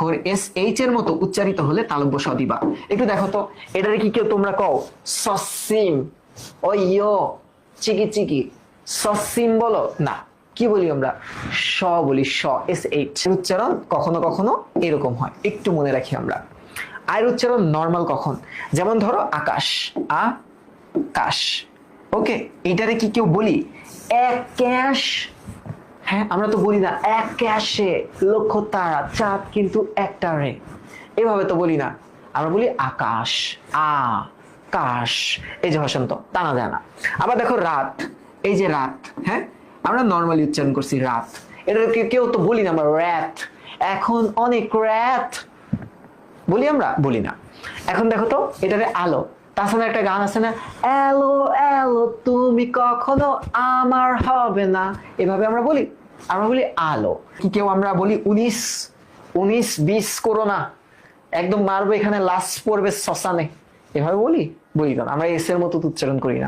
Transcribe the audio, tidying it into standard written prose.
অক্ষর S H এর মতো উচ্চারিত হলে তালব্য স দিবা। একটু দেখো তো, এটারে কি কেউ তোমরা কও সসিম, ও ইয়ো, চিকি চিকি, সসিম বলো না, কি বলি আমরা? স বলি, স, এস এইচ। উচ্চারণ কখনো কখনো এরকম হয়, একটু মনে রাখি আমরা। আয়ের উচ্চারণ নর্মাল কখন? যেমন ধরো আকাশ, আকাশ, ওকে। এটারে কি কেউ বলি আকাশ? হ্যাঁ, আমরা তো বলি না আকাশে লক্ষ তারা চাঁদ কিন্তু একটা রে, এভাবে তো বলি না, আমরা বলি আকাশ, আকাশ। এই যে হসন্ত টানা যায় না। আবার দেখো রাত, এই যে রাত, হ্যাঁ আমরা নর্মালি উচ্চারণ করছি রাত, এটা কেউ তো বলি না আমরা রাত, এখন অনেক রাত বলি আমরা, বলি না। এখন দেখো তো, এটারে আলো, তাছাড়া একটা গান আছে না, এলো এলো তুমি কখনো আমার হবে না, এভাবে আমরা বলি, আমরা বলি আলো। কি কেউ আমরা বলি 19, 19 20 করো না, একদম মারবো এখানে লাশ পড়বে শ্মশানে, এভাবে বলি? বলি না, আমরা এস এর মতো উচ্চারণ করি না।